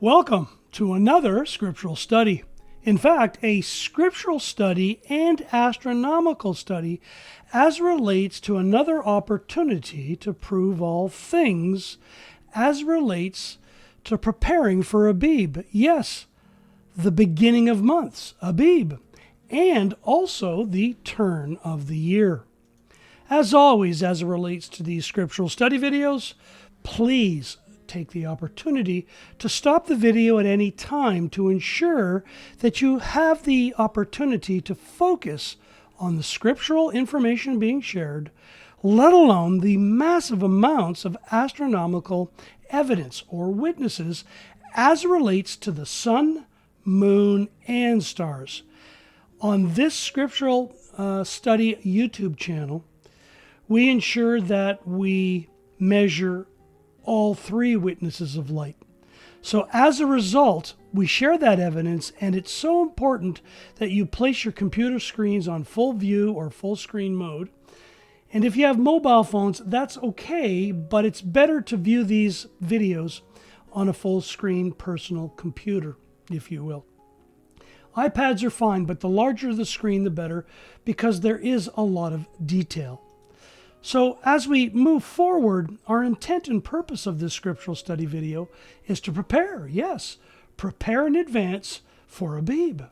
Welcome to another scriptural study. In fact, a scriptural study and astronomical study as relates to another opportunity to prove all things as relates to preparing for ABIB. Yes, the beginning of months, ABIB, and also the turn of the year. As always, as it relates to these scriptural study videos, please take the opportunity to stop the video at any time to ensure that you have the opportunity to focus on the scriptural information being shared, let alone the massive amounts of astronomical evidence or witnesses as it relates to the sun, moon, and stars. On this scriptural study YouTube channel, we ensure that we measure all three witnesses of light. So as a result, we share that evidence, and it's so important that you place your computer screens on full view or full screen mode. And if you have mobile phones, that's okay, but it's better to view these videos on a full screen personal computer, if you will. iPads are fine, but the larger the screen, the better, because there is a lot of detail. So as we move forward, our intent and purpose of this scriptural study video is to prepare, yes, prepare in advance for ABIB.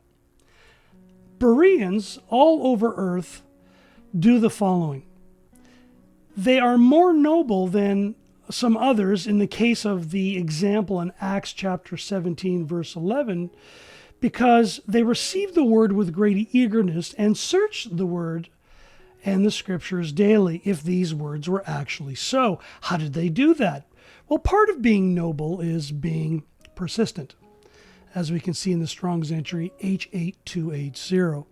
Bereans all over earth do the following. They are more noble than some others in the case of the example in Acts chapter 17, verse 11, because they received the word with great eagerness and searched the word and the scriptures daily, if these words were actually so. How did they do that? Well, part of being noble is being persistent, as we can see in the Strong's entry H8280.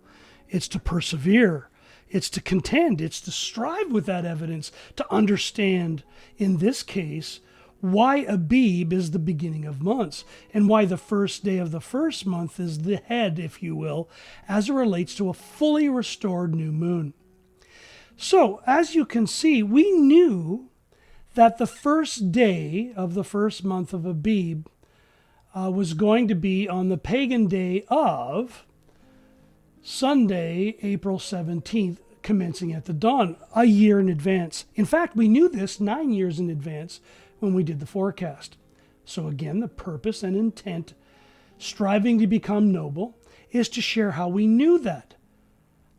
It's to persevere. It's to contend. It's to strive with that evidence to understand, in this case, why ABIB is the beginning of months, and why the first day of the first month is the head, if you will, as it relates to a fully restored new moon. So, as you can see, we knew that the first day of the first month of ABIB was going to be on the pagan day of Sunday, April 17th, commencing at the dawn, a year in advance. In fact, we knew this 9 years in advance when we did the forecast. So again, the purpose and intent, striving to become noble, is to share how we knew that.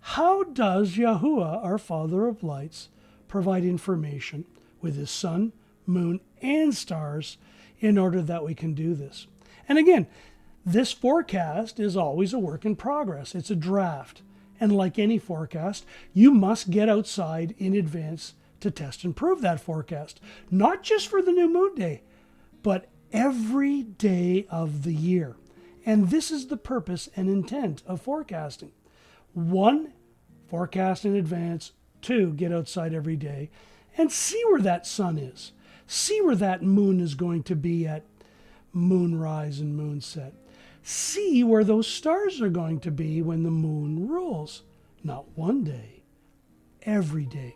How does YaHUaH, our Father of Lights, provide information with his sun, moon, and stars in order that we can do this? And again, this forecast is always a work in progress. It's a draft. And like any forecast, you must get outside in advance to test and prove that forecast. Not just for the new moon day, but every day of the year. And this is the purpose and intent of forecasting. 1, forecast in advance. 2, get outside every day and see where that sun is. See where that moon is going to be at moonrise and moonset. See where those stars are going to be when the moon rules. Not one day, every day.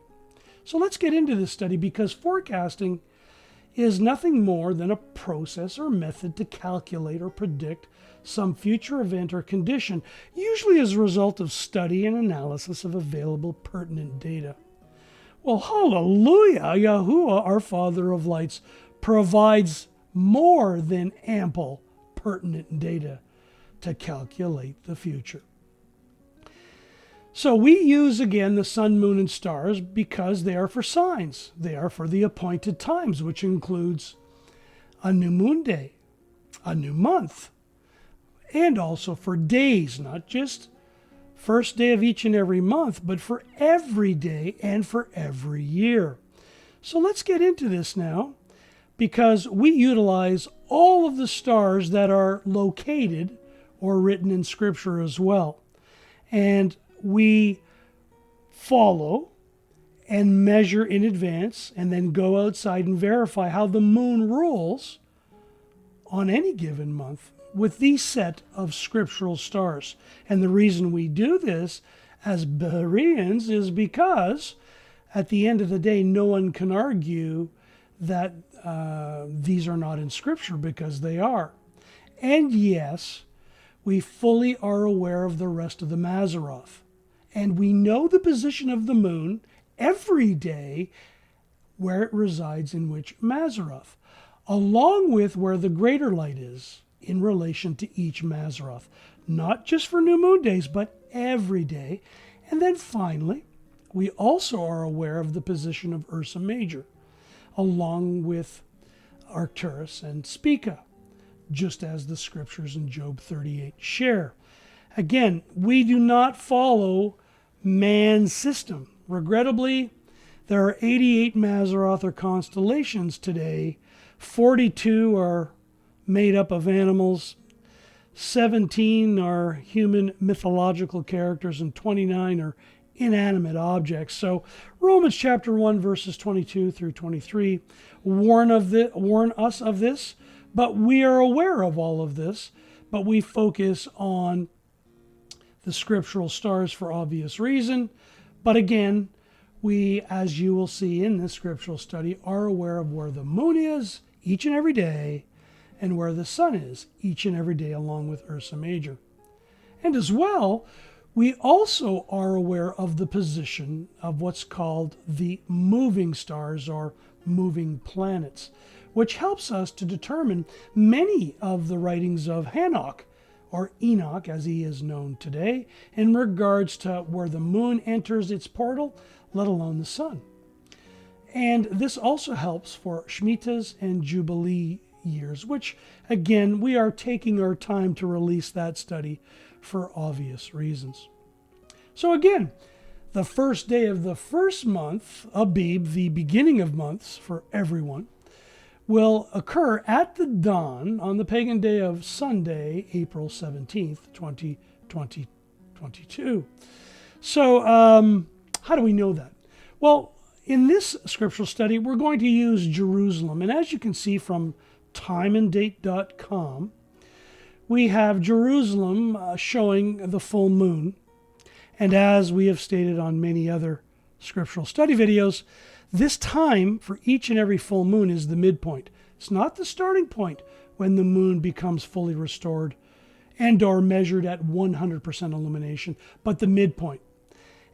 So let's get into this study, because forecasting is nothing more than a process or method to calculate or predict some future event or condition, usually as a result of study and analysis of available pertinent data. Well, hallelujah, YaHUaH, our Father of Lights, provides more than ample pertinent data to calculate the future. So we use, again, the sun, moon, and stars because they are for signs. They are for the appointed times, which includes a new moon day, a new month, and also for days, not just first day of each and every month, but for every day and for every year. So let's get into this now, because we utilize all of the stars that are located or written in Scripture as well. And we follow and measure in advance and then go outside and verify how the moon rules on any given month with these set of scriptural stars. And the reason we do this as Bereans is because at the end of the day, no one can argue that these are not in Scripture, because they are. And yes, we fully are aware of the rest of the Mazzaroth. And we know the position of the moon every day, where it resides in which Mazzaroth, along with where the greater light is in relation to each Mazzaroth. Not just for new moon days, but every day. And then finally, we also are aware of the position of Ursa Major, along with Arcturus and Spica, just as the scriptures in Job 38 share. Again, we do not follow man's system. Regrettably, there are 88 Mazzaroth or constellations today. 42 are made up of animals, 17 are human mythological characters, and 29 are inanimate objects. So Romans chapter 1 verses 22 through 23 warn us of this, but we are aware of all of this, but we focus on the scriptural stars for obvious reason. But again, we, as you will see in this scriptural study, are aware of where the moon is each and every day and where the sun is each and every day, along with Ursa Major. And as well, we also are aware of the position of what's called the moving stars or moving planets, which helps us to determine many of the writings of Hanok, or Enoch as he is known today, in regards to where the moon enters its portal, let alone the sun. And this also helps for Shemitahs and Jubilee years, which again, we are taking our time to release that study for obvious reasons. So again, the first day of the first month, ABIB, the beginning of months for everyone, will occur at the dawn on the pagan day of Sunday, April 17th, 2022. So how do we know that? Well, in this scriptural study, we're going to use Jerusalem. And as you can see from timeanddate.com, we have Jerusalem showing the full moon. And as we have stated on many other scriptural study videos, this time for each and every full moon is the midpoint. It's not the starting point when the moon becomes fully restored and or measured at 100% illumination, but the midpoint.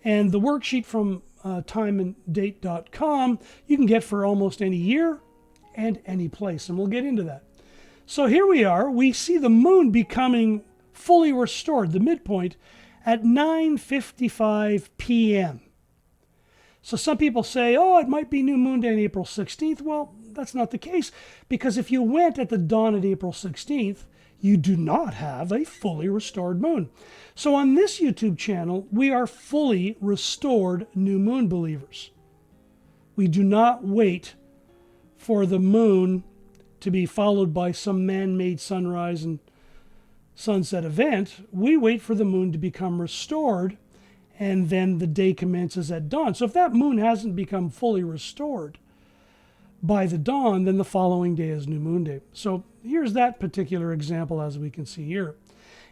And the worksheet from timeanddate.com you can get for almost any year and any place, and we'll get into that. So here we are. We see the moon becoming fully restored, the midpoint, at 9:55 p.m. So some people say, oh, it might be New Moon Day on April 16th. Well, that's not the case, because if you went at the dawn of April 16th, you do not have a fully restored moon. So on this YouTube channel, we are fully restored new moon believers. We do not wait for the moon to be followed by some man-made sunrise and sunset event. We wait for the moon to become restored, and then the day commences at dawn. So if that moon hasn't become fully restored by the dawn, then the following day is New Moon Day. So here's that particular example, as we can see here.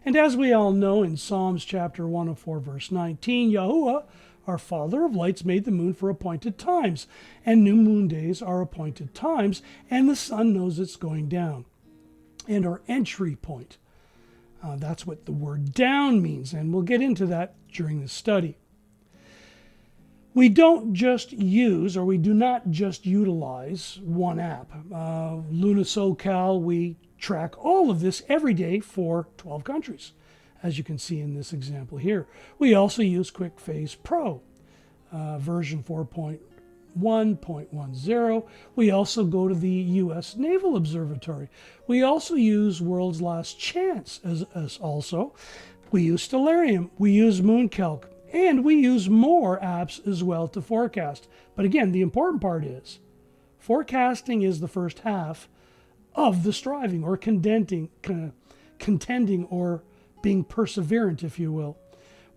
And as we all know, in Psalms chapter 104, verse 19, YaHUaH, our Father of lights, made the moon for appointed times, and new moon days are appointed times, and the sun knows it's going down. And our entry point. That's what the word down means, and we'll get into that during this study. We don't just use, or we do not just utilize one app. Luna SoCal, we track all of this every day for 12 countries, as you can see in this example here. We also use QuickPhase Pro, version 4.1.10. We also go to the U.S. Naval Observatory. We also use World's Last Chance as also. We use Stellarium. We use Mooncalc. And we use more apps as well to forecast. But again, the important part is forecasting is the first half of the striving, or contending, or being perseverant, if you will.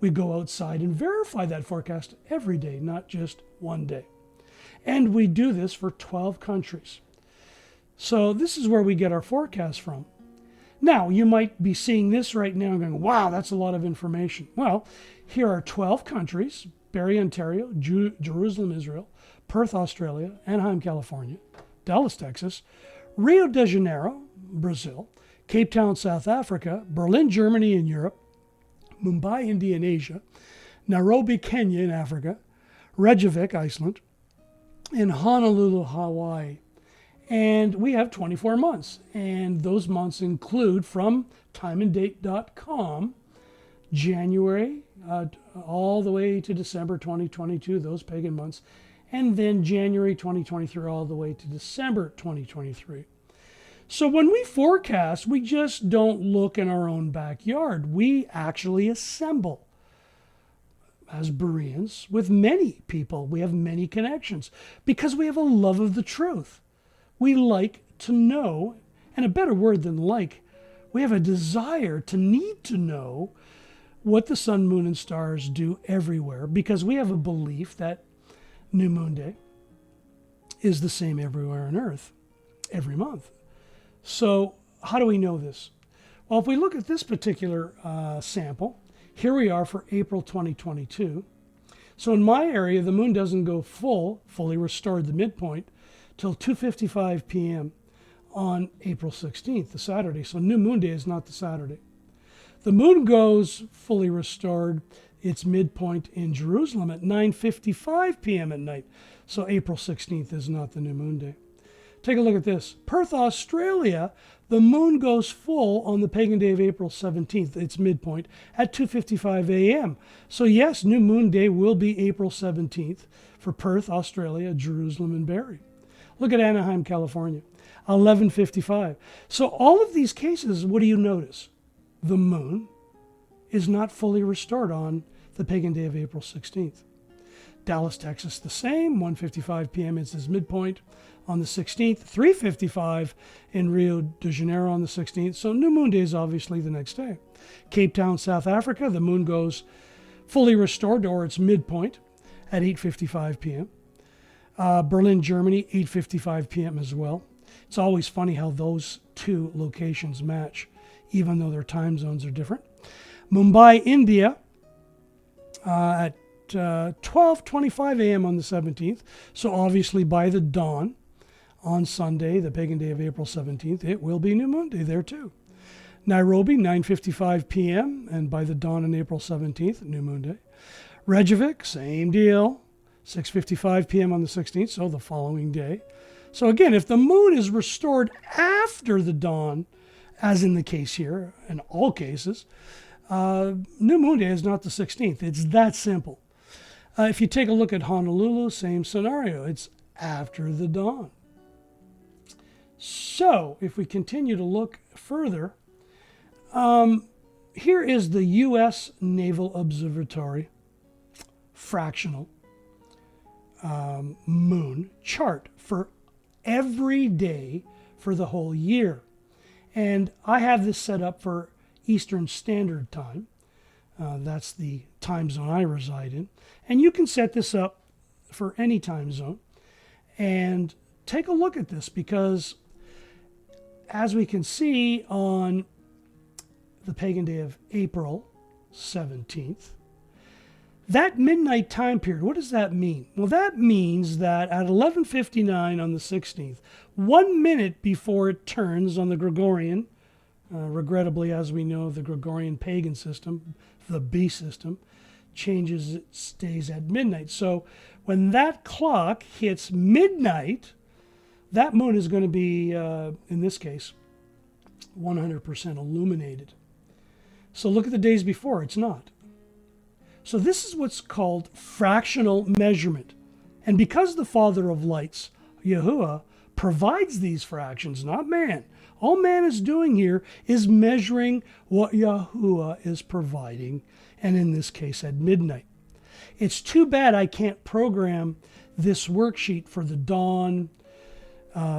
We go outside and verify that forecast every day, not just one day. And we do this for 12 countries. So this is where we get our forecast from. Now, you might be seeing this right now and going, wow, that's a lot of information. Well, here are 12 countries: Barrie, Ontario, Jerusalem, Israel, Perth, Australia, Anaheim, California, Dallas, Texas, Rio de Janeiro, Brazil, Cape Town, South Africa, Berlin, Germany in Europe, Mumbai, India in Asia, Nairobi, Kenya in Africa, Reykjavik, Iceland, and Honolulu, Hawaii. And we have 24 months. And those months include, from timeanddate.com, January all the way to December 2022, those pagan months, and then January 2023 all the way to December 2023. So when we forecast, we just don't look in our own backyard. We actually assemble as Bereans with many people. We have many connections because we have a love of the truth. We like to know, and a better word than like, we have a desire to need to know what the sun, moon, and stars do everywhere, because we have a belief that New Moon Day is the same everywhere on Earth, every month. So how do we know this? Well, if we look at this particular sample, here we are for April 2022. So in my area, the moon doesn't go fully restored, the midpoint, till 2:55 p.m. on April 16th, the Saturday. So New Moon Day is not the Saturday. The moon goes fully restored, its midpoint in Jerusalem at 9:55 p.m. at night. So April 16th is not the New Moon Day. Take a look at this. Perth, Australia, the moon goes full on the pagan day of April 17th, its midpoint, at 2:55 a.m. So yes, New Moon Day will be April 17th for Perth, Australia, Jerusalem, and Barrie. Look at Anaheim, California, 11:55. So all of these cases, what do you notice? The moon is not fully restored on the pagan day of April 16th. Dallas, Texas, the same, 1:55 p.m. is its midpoint on the 16th, 3:55 in Rio de Janeiro on the 16th. So New Moon Day is obviously the next day. Cape Town, South Africa, the moon goes fully restored, or its midpoint, at 8:55 p.m. Berlin, Germany, 8:55 p.m. as well. It's always funny how those two locations match, even though their time zones are different. Mumbai, India, at 12:25 a.m. on the 17th. So obviously by the dawn on Sunday, the pagan day of April 17th, it will be New Moon Day there too. Nairobi, 9:55 p.m. and by the dawn on April 17th, New Moon Day. Reykjavik, same deal, 6:55 p.m. on the 16th, so the following day. So again, if the moon is restored after the dawn, as in the case here, in all cases, New Moon Day is not the 16th. It's that simple. If you take a look at Honolulu, same scenario. It's after the dawn. So if we continue to look further, here is the U.S. Naval Observatory fractional moon chart for every day for the whole year. And I have this set up for Eastern Standard Time. That's the time zone I reside in. And you can set this up for any time zone. And take a look at this, because as we can see on the pagan day of April 17th, that midnight time period, what does that mean? Well, that means that at 11:59 on the 16th, 1 minute before it turns on the Gregorian, regrettably, as we know, the Gregorian pagan system, the B system, changes its days at midnight. So when that clock hits midnight, that moon is going to be, in this case, 100% illuminated. So look at the days before, it's not. So this is what's called fractional measurement. And because the Father of Lights, YaHUaH, provides these fractions, not man, all man is doing here is measuring what YaHUaH is providing, and in this case at midnight. It's too bad I can't program this worksheet for the dawn,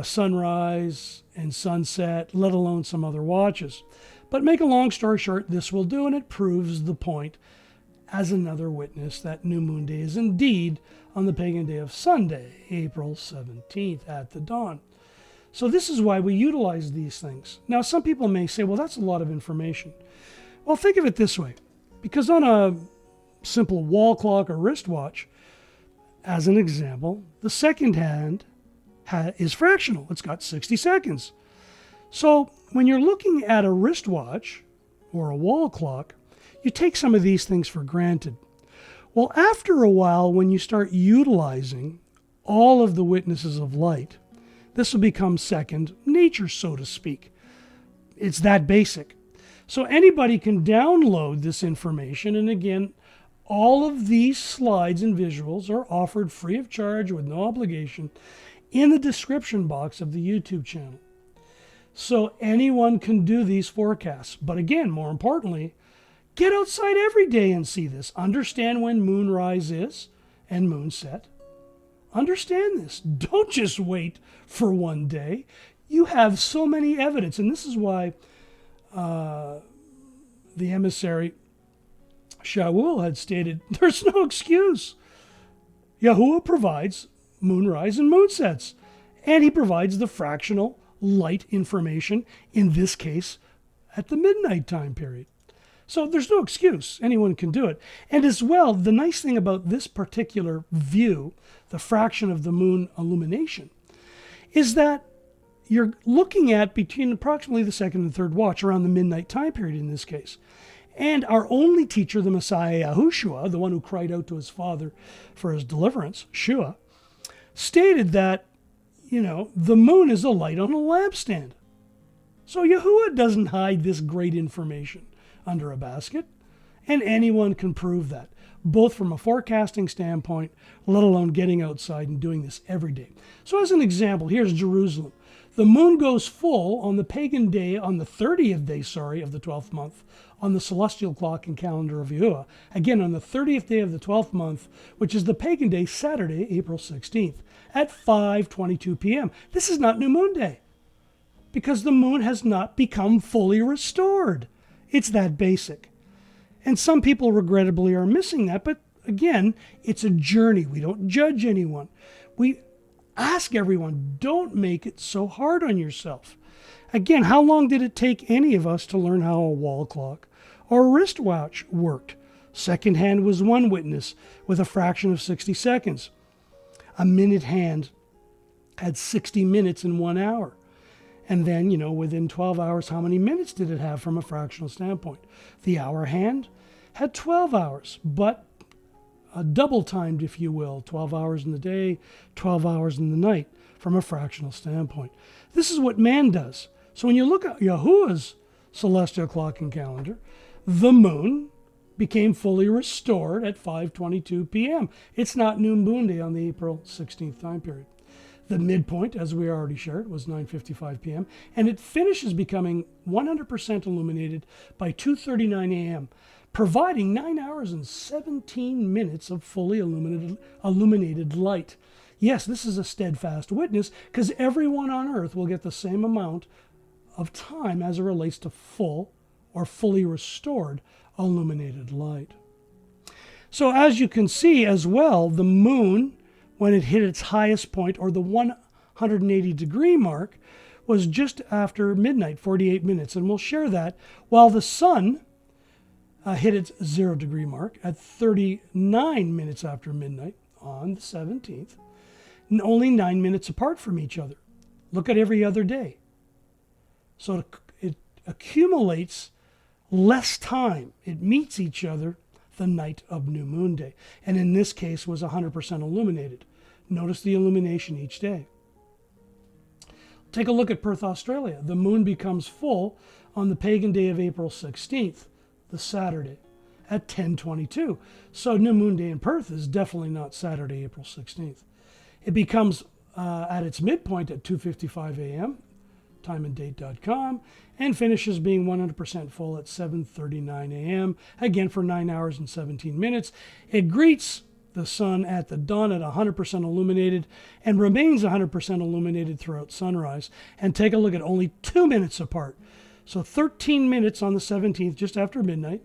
sunrise, and sunset, let alone some other watches. But make a long story short, this will do, and it proves the point as another witness that New Moon Day is indeed on the pagan day of Sunday, April 17th at the dawn. So this is why we utilize these things. Now, some people may say, well, that's a lot of information. Well, think of it this way. Because on a simple wall clock or wristwatch, as an example, the second hand is fractional. It's got 60 seconds. So when you're looking at a wristwatch or a wall clock, you take some of these things for granted. Well, after a while, when you start utilizing all of the witnesses of light, this will become second nature, so to speak. It's that basic. So anybody can download this information. And again, all of these slides and visuals are offered free of charge with no obligation in the description box of the YouTube channel. So anyone can do these forecasts. But again, more importantly, get outside every day and see this. Understand when moonrise is and moonset. Understand this. Don't just wait for one day. You have so many evidence. And this is why the emissary YaHUaH had stated, there's no excuse. YaHUaH provides moonrise and moonsets. And he provides the fractional light information, in this case, at the midnight time period. So there's no excuse. Anyone can do it. And as well, the nice thing about this particular view, the fraction of the moon illumination, is that you're looking at between approximately the second and third watch, around the midnight time period in this case. And our only teacher, the Messiah YaHUaH, the one who cried out to his Father for his deliverance, Shua, stated that, the moon is a light on a lampstand. So YaHUaH doesn't hide this great information under a basket, and anyone can prove that, both from a forecasting standpoint, let alone getting outside and doing this every day. So as an example, here's Jerusalem. The moon goes full on the pagan day, on the 30th day, of the 12th month, on the celestial clock and calendar of YaHUaH. Again, on the 30th day of the 12th month, which is the pagan day, Saturday, April 16th, at 5:22 p.m. This is not New Moon Day, because the moon has not become fully restored. It's that basic. And some people regrettably are missing that. But again, it's a journey. We don't judge anyone. We ask everyone, don't make it so hard on yourself. Again, how long did it take any of us to learn how a wall clock or a wristwatch worked? Second hand was one witness with a fraction of 60 seconds. A minute hand had 60 minutes in 1 hour. And then, within 12 hours, how many minutes did it have from a fractional standpoint? The hour hand had 12 hours, but double timed, if you will, 12 hours in the day, 12 hours in the night, from a fractional standpoint. This is what man does. So when you look at YaHUaH's celestial clock and calendar, the moon became fully restored at 5:22 p.m. It's not New Moon Day on the April 16th time period. The midpoint, as we already shared, was 9:55 p.m., and it finishes becoming 100% illuminated by 2:39 a.m., providing 9 hours and 17 minutes of fully illuminated light. Yes, this is a steadfast witness, because everyone on earth will get the same amount of time as it relates to full or fully restored illuminated light. So as you can see as well, the moon, when it hit its highest point, or the 180 degree mark, was just after midnight, 48 minutes. And we'll share that, while the sun hit its 0 degree mark at 39 minutes after midnight on the 17th, and only 9 minutes apart from each other. Look at every other day. So it accumulates less time. It meets each other the night of New Moon Day, and in this case was 100% illuminated. Notice the illumination each day. Take a look at Perth, Australia. The moon becomes full on the pagan day of April 16th, the Saturday, at 10:22. So New Moon Day in Perth is definitely not Saturday, April 16th. It becomes at its midpoint at 2:55 a.m., timeanddate.com, and finishes being 100% full at 7:39 a.m., again for 9 hours and 17 minutes. It greets the sun at the dawn at 100% illuminated and remains 100% illuminated throughout sunrise. And take a look at only 2 minutes apart. So 13 minutes on the 17th, just after midnight,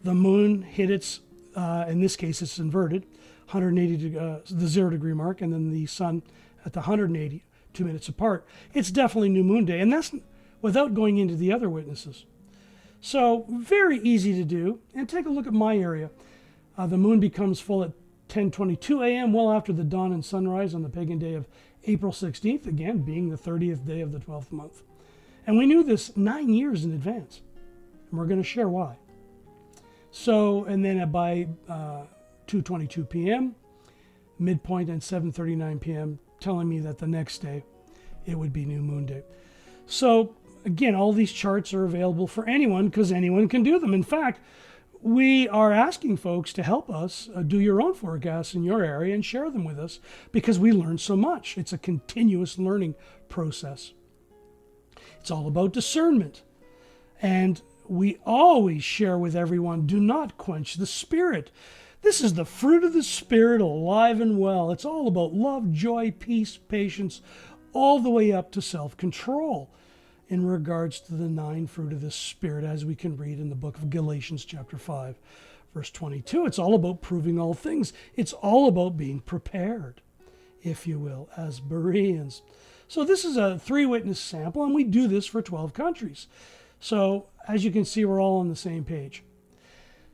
the moon hit its, in this case it's inverted, 180 the 0 degree mark, and then the sun at the 180, 2 minutes apart. It's definitely New Moon Day, and that's without going into the other witnesses. So very easy to do. And take a look at my area. The moon becomes full at 10:22 a.m., well after the dawn and sunrise on the pagan day of April 16th, again being the 30th day of the 12th month. And we knew this 9 years in advance. And we're going to share why. So, and then by 2:22 p.m., midpoint and 7:39 p.m., telling me that the next day it would be New Moon Day. So, again, all these charts are available for anyone because anyone can do them. In fact, we are asking folks to help us do your own forecasts in your area and share them with us because we learn so much. It's a continuous learning process. It's all about discernment. And we always share with everyone, do not quench the Spirit. This is the fruit of the Spirit, alive and well. It's all about love, joy, peace, patience, all the way up to self-control in regards to the 9 fruit of the Spirit, as we can read in the book of Galatians chapter 5, verse 22. It's all about proving all things. It's all about being prepared, if you will, as Bereans. So this is a 3-witness sample, and we do this for 12 countries. So as you can see, we're all on the same page.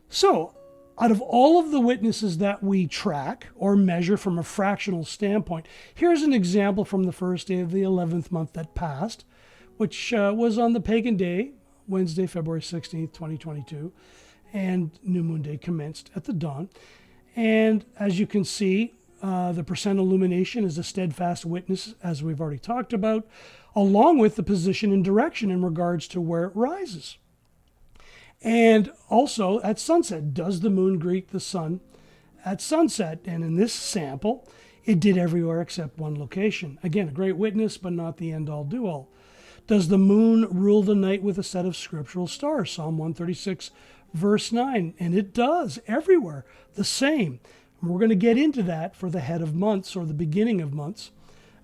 So out of all of the witnesses that we track or measure from a fractional standpoint, here's an example from the first day of the 11th month that passed, which was on the pagan day, Wednesday, February 16th, 2022, and New Moon Day commenced at the dawn. And as you can see, the percent illumination is a steadfast witness, as we've already talked about, along with the position and direction in regards to where it rises. And also at sunset, does the moon greet the sun at sunset? And in this sample, it did everywhere except one location. Again, a great witness, but not the end-all, do-all. Does the moon rule the night with a set of scriptural stars? Psalm 136, verse 9. And it does, everywhere, the same. And we're going to get into that for the head of months, or the beginning of months,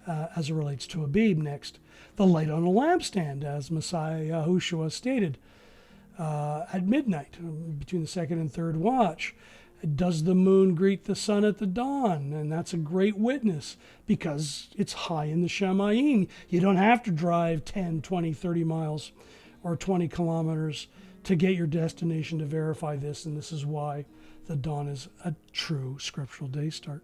as it relates to ABIB next. The light on a lampstand, as Messiah YaHUaH stated, at midnight, between the second and third watch. Does the moon greet the sun at the dawn? And that's a great witness because it's high in the Shamayim. You don't have to drive 10, 20, 30 miles or 20 kilometers to get your destination to verify this. And this is why the dawn is a true scriptural day start.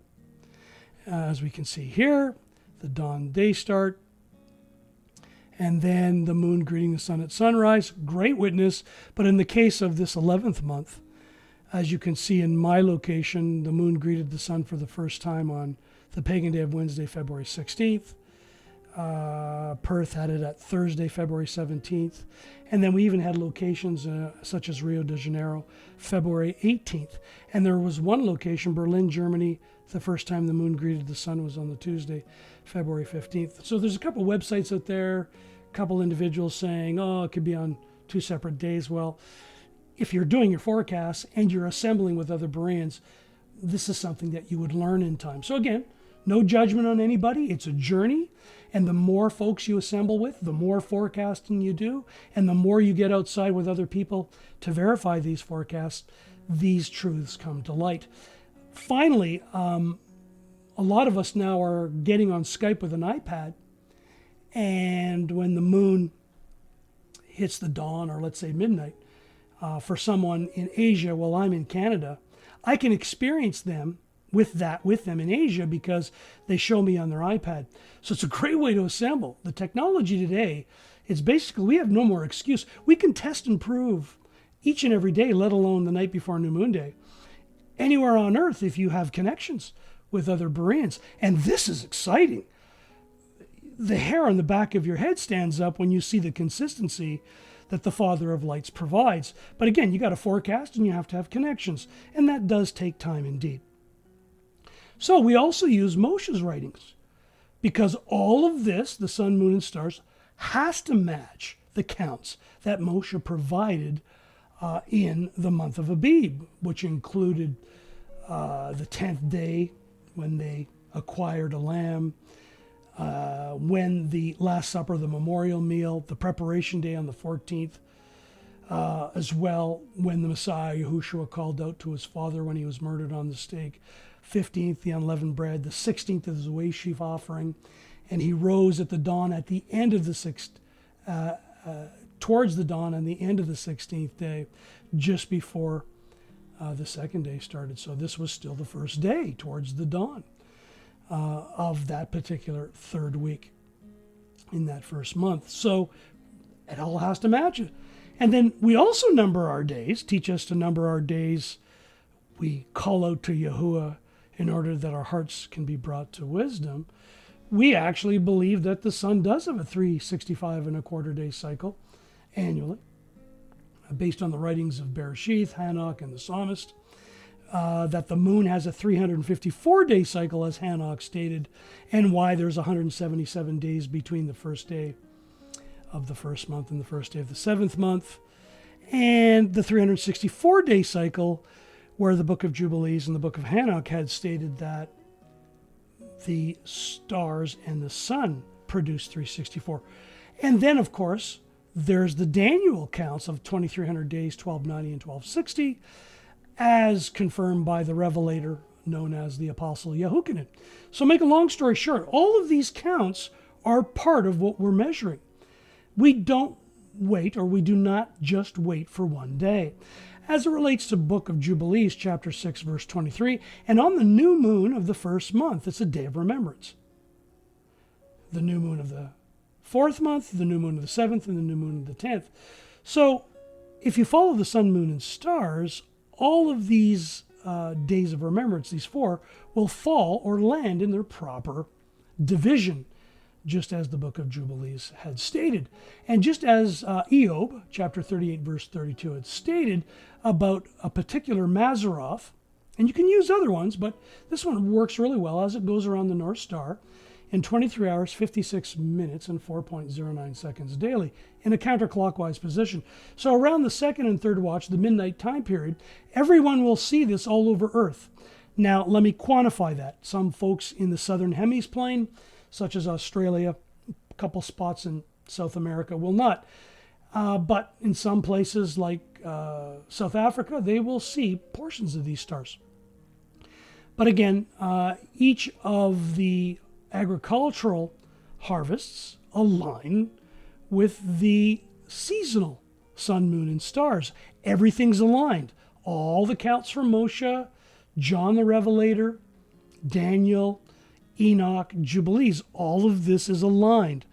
As we can see here, the dawn day start. And then the moon greeting the sun at sunrise, great witness. But in the case of this 11th month, as you can see in my location, the moon greeted the sun for the first time on the pagan day of Wednesday, February 16th. Perth had it at Thursday, February 17th. And then we even had locations such as Rio de Janeiro, February 18th. And there was one location, Berlin, Germany, the first time the moon greeted the sun was on the Tuesday, February 15th. So there's a couple websites out there, a couple individuals saying, oh, it could be on 2 separate days. Well, if you're doing your forecasts and you're assembling with other Bereans, this is something that you would learn in time. So again, no judgment on anybody. It's a journey. And the more folks you assemble with, the more forecasting you do, and the more you get outside with other people to verify these forecasts, these truths come to light. Finally, a lot of us now are getting on Skype with an iPad. And when the moon hits the dawn, or let's say midnight, for someone in Asia while I'm in Canada, I can experience them with them in Asia because they show me on their iPad. So it's a great way to assemble. The technology today is basically, we have no more excuse. We can test and prove each and every day, let alone the night before New Moon Day, anywhere on earth if you have connections with other Bereans. And this is exciting. The hair on the back of your head stands up when you see the consistency that the Father of Lights provides. But again, you got to forecast and you have to have connections. And that does take time indeed. So we also use Moshe's writings because all of this, the sun, moon, and stars, has to match the counts that Moshe provided in the month of ABIB, which included the 10th day when they acquired a lamb, when the Last Supper, the memorial meal, the preparation day on the 14th, as well when the Messiah YaHUaH called out to his father when he was murdered on the stake, 15th, the unleavened bread, the 16th is the way sheaf offering, and he rose at the dawn at the end of the towards the dawn on the end of the 16th day, just before the second day started. So this was still the first day towards the dawn of that particular third week in that first month. So It all has to match it. And then we also number our days, teach us to number our days. We call out to YaHUaH in order that our hearts can be brought to wisdom. We actually believe that the sun does have a 365 and a quarter day cycle annually, based on the writings of Bereshtith, Hanoch, and the psalmist. That the moon has a 354-day cycle, as Hanoch stated, and why there's 177 days between the first day of the first month and the first day of the seventh month, and the 364-day cycle, where the Book of Jubilees and the Book of Hanoch had stated that the stars and the sun produce 364. And then, of course, there's the Daniel counts of 2300 days, 1290 and 1260, as confirmed by the revelator known as the Apostle YaHUaH. So make a long story short, all of these counts are part of what we're measuring. We don't wait, or we do not just wait for one day. As it relates to Book of Jubilees, chapter 6, verse 23, and on the new moon of the first month, it's a day of remembrance. The new moon of the fourth month, the new moon of the seventh, and the new moon of the 10th. So if you follow the sun, moon, and stars, all of these days of remembrance, these four, will fall or land in their proper division, just as the Book of Jubilees had stated. And just as ABIB, chapter 38, verse 32, had stated about a particular Mazzaroth, and you can use other ones, but this one works really well as it goes around the North Star in 23 hours, 56 minutes, and 4.09 seconds daily in a counterclockwise position. So around the second and third watch, the midnight time period, everyone will see this all over Earth. Now, let me quantify that. Some folks in the southern hemiplane, such as Australia, a couple spots in South America, will not. But in some places like South Africa, they will see portions of these stars. But again, each of the agricultural harvests align with the seasonal sun, moon, and stars. Everything's aligned. All the counts from Moshe, John the Revelator, Daniel, Enoch, Jubilees, all of this is aligned.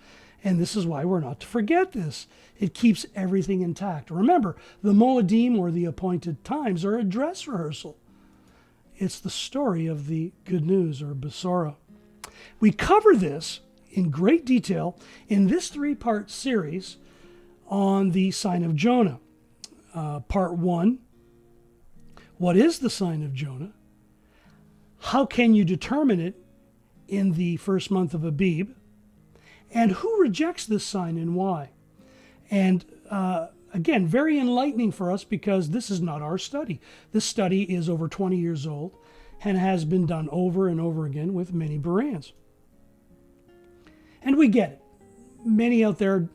And this is why we're not to forget this. It keeps everything intact. Remember, the Moedim, or the appointed times, are a dress rehearsal. It's the story of the good news, or Besorah. We cover this in great detail in this three-part series on the Sign of Jonah. Part 1, what is the Sign of Jonah? How can you determine it in the first month of ABIB? And who rejects this sign and why? And again, very enlightening for us, because this is not our study. This study is over 20 years old and has been done over and over again with many Bereans. And we get it. Many out there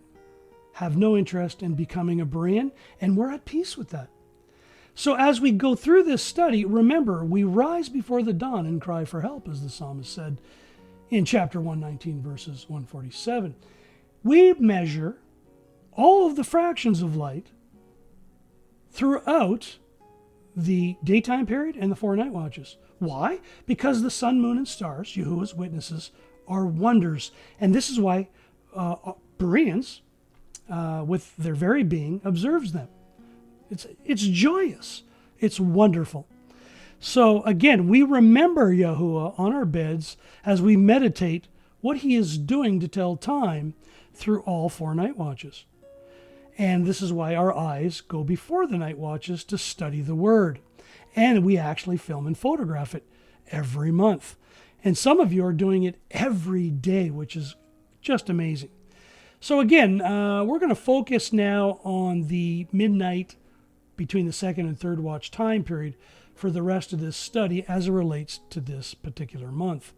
have no interest in becoming a Berean, and we're at peace with that. So as we go through this study, remember, we rise before the dawn and cry for help, as the psalmist said in chapter 119, verses 147. We measure all of the fractions of light throughout the daytime period and the 4 night watches. Why? Because the sun, moon, and stars, YaHUaH's witnesses, are wonders. And this is why Bereans, with their very being, observes them. It's joyous. It's wonderful. So again, we remember YaHUaH on our beds as we meditate what he is doing to tell time through all 4 night watches. And this is why our eyes go before the night watches to study the Word. And we actually film and photograph it every month. And some of you are doing it every day, which is just amazing. So again, we're going to focus now on the midnight between the second and third watch time period for the rest of this study as it relates to this particular month.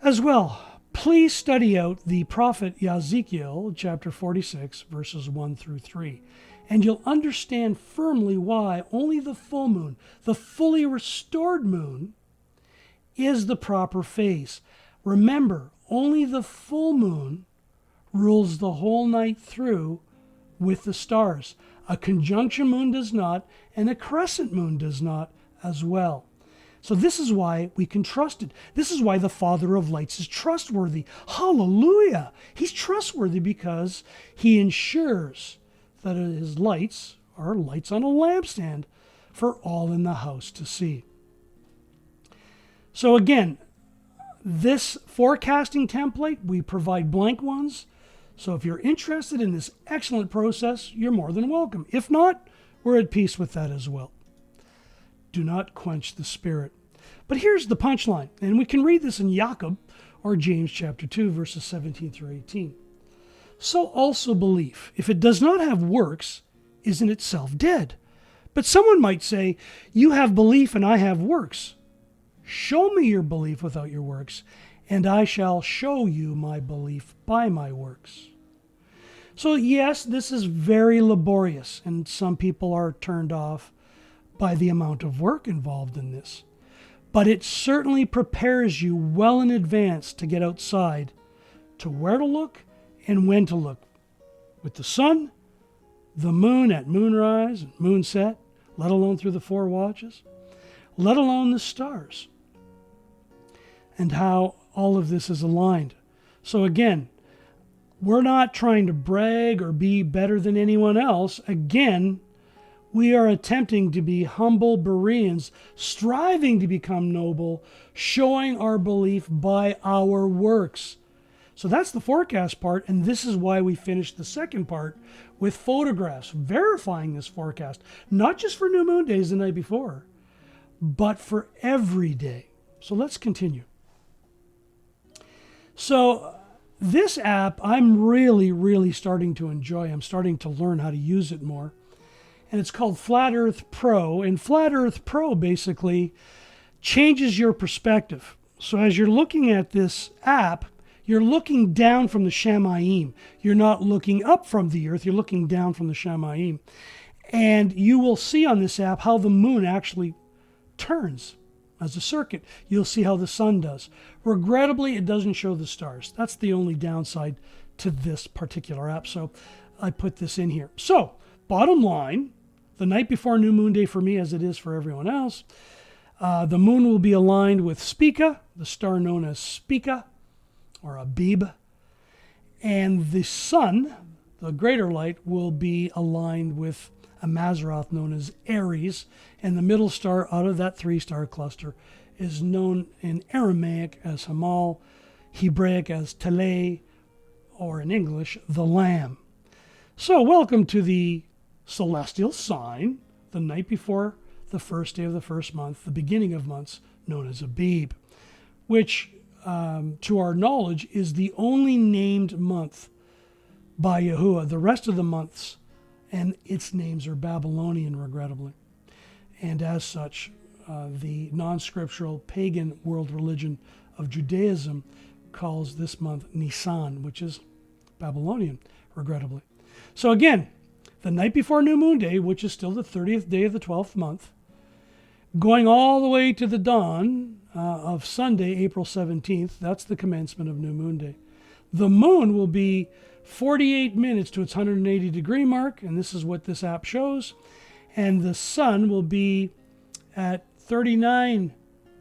As well, please study out the prophet Ezekiel, chapter 46, verses 1 through 3. And you'll understand firmly why only the full moon, the fully restored moon, is the proper phase. Remember, only the full moon rules the whole night through with the stars. A conjunction moon does not, and a crescent moon does not as well. So this is why we can trust it. This is why the Father of lights is trustworthy. Hallelujah! He's trustworthy because he ensures that his lights are lights on a lampstand for all in the house to see. So again, this forecasting template, we provide blank ones. So if you're interested in this excellent process, you're more than welcome. If not, we're at peace with that as well. Do not quench the spirit. But here's the punchline, and we can read this in Jacob or James chapter 2, verses 17 through 18. So also belief, if it does not have works, is in itself dead. But someone might say, you have belief and I have works. Show me your belief without your works, and I shall show you my belief by my works. So yes, this is very laborious, and some people are turned off by the amount of work involved in this. But it certainly prepares you well in advance to get outside, to where to look and when to look. With the sun, the moon at moonrise and moonset, let alone through the 4 watches, let alone the stars, and how all of this is aligned. So again, we're not trying to brag or be better than anyone else. Again, we are attempting to be humble Bereans, striving to become noble, showing our belief by our works. So that's the forecast part, and this is why we finished the second part with photographs, verifying this forecast, not just for new moon days the night before, but for every day. So let's continue. So this app, I'm really starting to enjoy. I'm starting to learn how to use it more. And it's called Flat Earth Pro. And Flat Earth Pro basically changes your perspective. So as you're looking at this app, you're looking down from the Shamayim. You're not looking up from the earth. You're looking down from the Shamayim. And you will see on this app how the moon actually turns as a circuit. You'll see how the sun does. Regrettably, it doesn't show the stars. That's the only downside to this particular app. So I put this in here. So bottom line, the night before New Moon Day for me, as it is for everyone else, the moon will be aligned with Spica, the star known as Spica, or ABIB. And the sun, the greater light, will be aligned with a Mazzaroth known as Aries. And the middle star out of that 3-star cluster is known in Aramaic as Hamal, Hebraic as Tele, or in English, the Lamb. So welcome to the celestial sign, the night before the first day of the first month, the beginning of months, known as ABIB, which, to our knowledge, is the only named month by YaHUaH. The rest of the months and its names are Babylonian, regrettably. And as such, the non-scriptural pagan world religion of Judaism calls this month Nisan, which is Babylonian, regrettably. So again, the night before New Moon Day, which is still the 30th day of the 12th month, going all the way to the dawn of Sunday, April 17th, that's the commencement of New Moon Day. The moon will be 48 minutes to its 180 degree mark, and this is what this app shows. And the sun will be at 39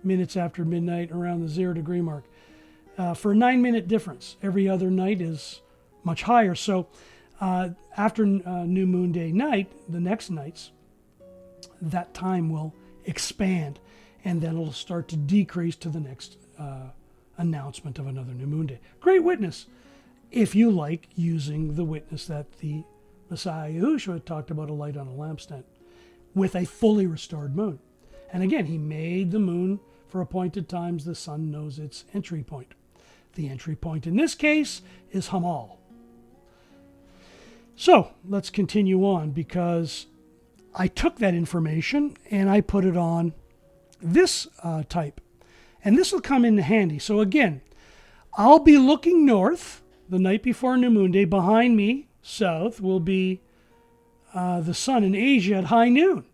minutes after midnight around the 0 degree mark. For a 9-minute difference. Every other night is much higher. So after New Moon Day night, the next nights, that time will expand, and then it'll start to decrease to the next announcement of another New Moon Day. Great witness, if you like using the witness that the Messiah YaHUaH talked about, a light on a lampstand, with a fully restored moon. And again, he made the moon for appointed times. The sun knows its entry point. The entry point in this case is Hamal. So let's continue on, because I took that information and I put it on this type. And this will come in handy. So again, I'll be looking north the night before New Moon Day. Behind me, south, will be the sun in Asia at high noon.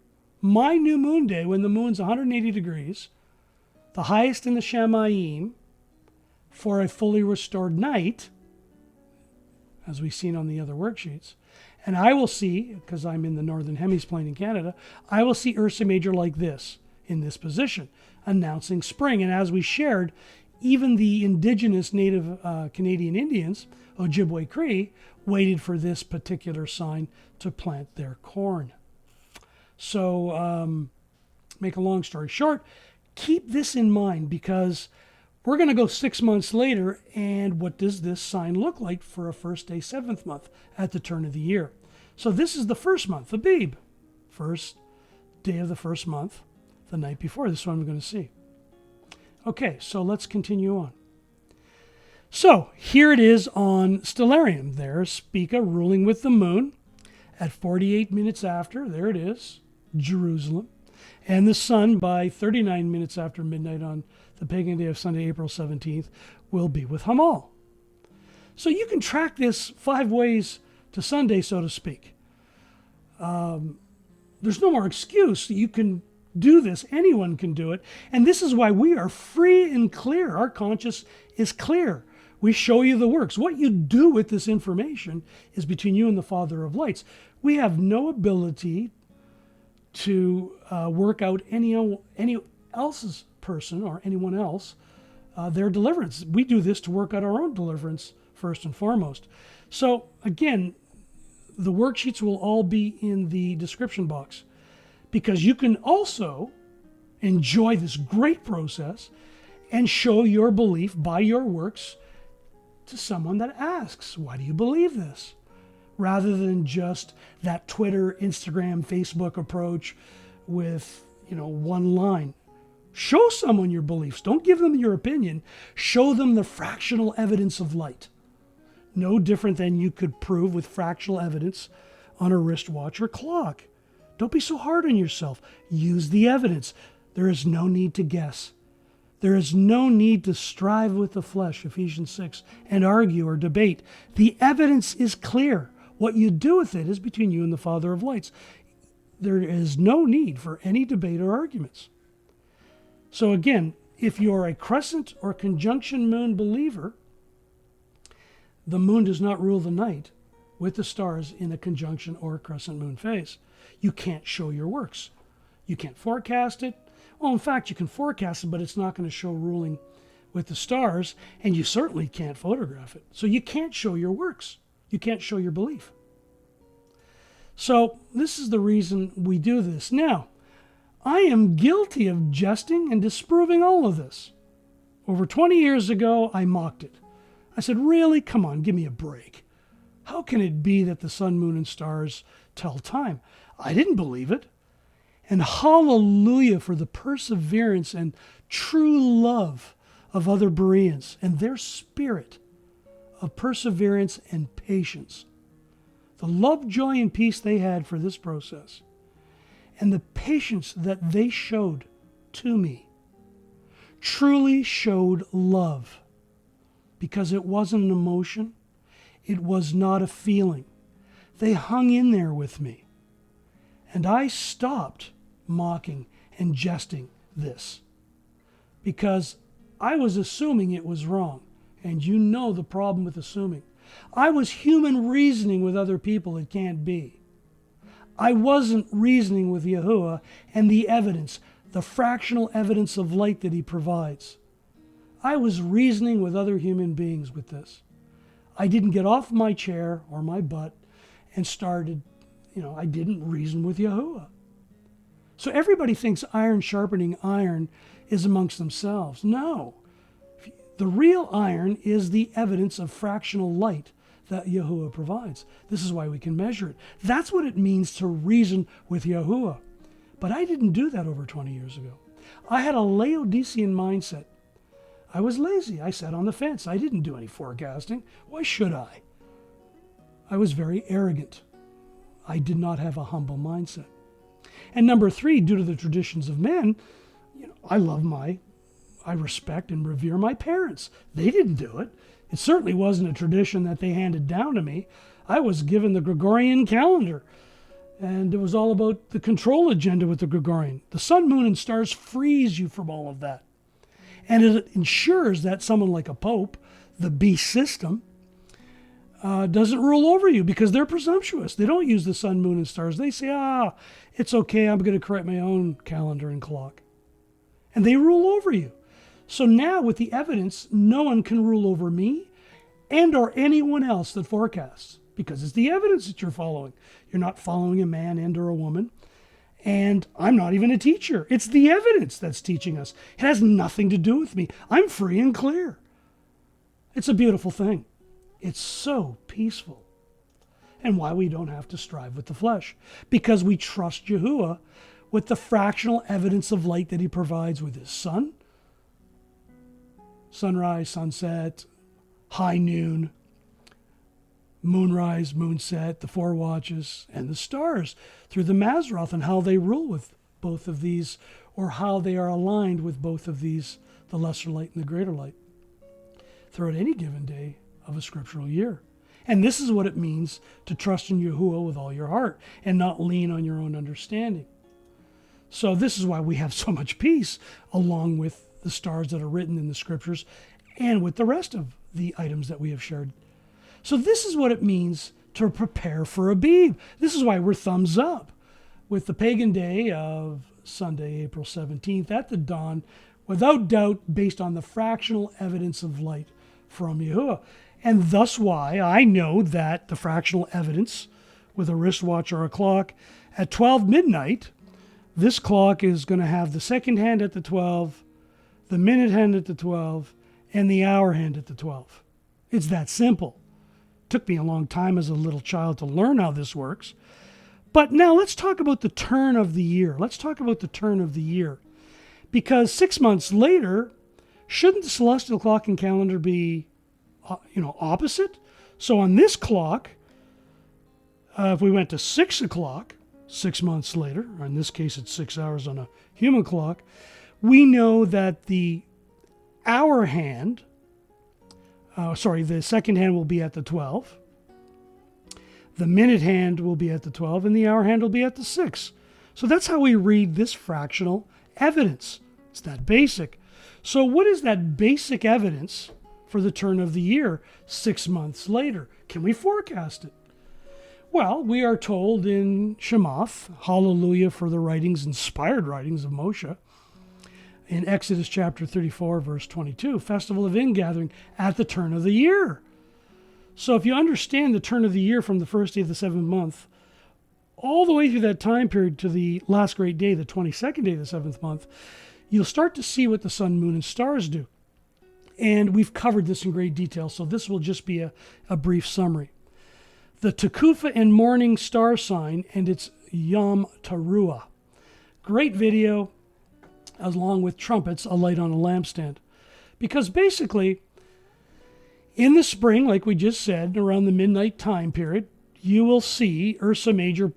My New Moon Day, when the moon's 180 degrees, the highest in the Shamayim, for a fully restored night, as we've seen on the other worksheets. And I will see, because I'm in the northern hemiplane in Canada, I will see Ursa Major like this in this position, announcing spring. And as we shared, even the indigenous native Canadian Indians, Ojibwe Cree, waited for this particular sign to plant their corn. So, make a long story short, keep this in mind, because we're going to go 6 months later, and what does this sign look like for a first day, 7th month at the turn of the year? So this is the first month, ABIB, first day of the first month, the night before. This is what I'm going to see. Okay, so let's continue on. So here it is on Stellarium. There's Spica ruling with the moon at 48 minutes after. There it is, Jerusalem. And the sun, by 39 minutes after midnight on the pagan day of Sunday, April 17th, will be with Hamal. So you can track this 5 ways to Sunday, so to speak. There's no more excuse. You can do this. Anyone can do it. And this is why we are free and clear. Our conscience is clear. We show you the works. What you do with this information is between you and the Father of Lights. We have no ability to work out any else's person or anyone else their deliverance. We do this to work out our own deliverance first and foremost. So again, the worksheets will all be in the description box, because you can also enjoy this great process and show your belief by your works to someone that asks, why do you believe this? Rather than just that Twitter, Instagram, Facebook approach with, one line. Show someone your beliefs. Don't give them your opinion. Show them the fractional evidence of light. No different than you could prove with fractional evidence on a wristwatch or clock. Don't be so hard on yourself. Use the evidence. There is no need to guess. There is no need to strive with the flesh, Ephesians 6, and argue or debate. The evidence is clear. What you do with it is between you and the Father of Lights. There is no need for any debate or arguments. So again, if you're a crescent or conjunction moon believer, the moon does not rule the night with the stars in a conjunction or crescent moon phase. You can't show your works. You can't forecast it. Well, in fact, you can forecast it, but it's not going to show ruling with the stars, and you certainly can't photograph it. So you can't show your works. You can't show your belief. So this is the reason we do this. Now, I am guilty of jesting and disproving all of this. Over 20 years ago, I mocked it. I said, really? Come on, give me a break. How can it be that the sun, moon, and stars tell time? I didn't believe it. And hallelujah for the perseverance and true love of other Bereans and their spirit of perseverance and patience. The love, joy, and peace they had for this process, and the patience that they showed to me, truly showed love, because it wasn't an emotion. It was not a feeling. They hung in there with me. And I stopped mocking and jesting this, because I was assuming it was wrong. And you know the problem with assuming. I was human reasoning with other people. It can't be. I wasn't reasoning with YaHUaH and the evidence, the fractional evidence of light that he provides. I was reasoning with other human beings with this. I didn't get off my chair or my butt and started, I didn't reason with YaHUaH. So everybody thinks iron sharpening iron is amongst themselves. No. The real iron is the evidence of fractional light that YaHUaH provides. This is why we can measure it. That's what it means to reason with YaHUaH. But I didn't do that over 20 years ago. I had a Laodicean mindset. I was lazy. I sat on the fence. I didn't do any forecasting. Why should I? I was very arrogant. I did not have a humble mindset. And number 3, due to the traditions of men, I respect and revere my parents. They didn't do it. It certainly wasn't a tradition that they handed down to me. I was given the Gregorian calendar, and it was all about the control agenda with the Gregorian. The sun, moon, and stars frees you from all of that. And it ensures that someone like a pope, the beast system, doesn't rule over you, because they're presumptuous. They don't use the sun, moon, and stars. They say, it's okay, I'm going to create my own calendar and clock. and they rule over you. So now with the evidence, no one can rule over me and or anyone else that forecasts, because it's the evidence that you're following. You're not following a man and or a woman. And I'm not even a teacher. It's the evidence that's teaching us. It has nothing to do with me. I'm free and clear. It's a beautiful thing. It's so peaceful. And why we don't have to strive with the flesh. Because we trust YaHUaH with the fractional evidence of light that he provides with his sun, sunrise, sunset, high noon, moonrise, moonset, the 4 watches, and the stars through the Mazzaroth, and how they rule with both of these, or how they are aligned with both of these, the lesser light and the greater light, throughout any given day of a scriptural year. And this is what it means to trust in YaHUaH with all your heart and not lean on your own understanding. So this is why we have so much peace, along with the stars that are written in the scriptures and with the rest of the items that we have shared. So this is what it means to prepare for ABIB. This is why we're thumbs up with the pagan day of Sunday, April 17th at the dawn, without doubt, based on the fractional evidence of light from YaHUaH. And thus why I know that the fractional evidence with a wristwatch or a clock at 12 midnight, this clock is going to have the second hand at the 12, the minute hand at the 12, and the hour hand at the 12. It's that simple. Took me a long time as a little child to learn how this works. But now let's talk about the turn of the year. Let's talk about the turn of the year. Because 6 months later, shouldn't the celestial clock and calendar be, opposite? So on this clock, if we went to 6 o'clock, 6 months later, or in this case it's 6 hours on a human clock, we know that the hour hand, the second hand will be at the 12. The minute hand will be at the 12, and the hour hand will be at the 6. So that's how we read this fractional evidence. It's that basic. So what is that basic evidence for the turn of the year 6 months later? Can we forecast it? Well, we are told in Shemoth, hallelujah for the inspired writings of Moshe, in Exodus chapter 34, verse 22, festival of ingathering at the turn of the year. So if you understand the turn of the year from the first day of the 7th month, all the way through that time period to the last great day, the 22nd day of the 7th month, you'll start to see what the sun, moon, and stars do. And we've covered this in great detail, so this will just be a brief summary. The Tekufa and morning star sign and its Yom Teruah. Great video, along with trumpets, a light on a lampstand. Because basically, in the spring, like we just said, around the midnight time period, you will see Ursa Major,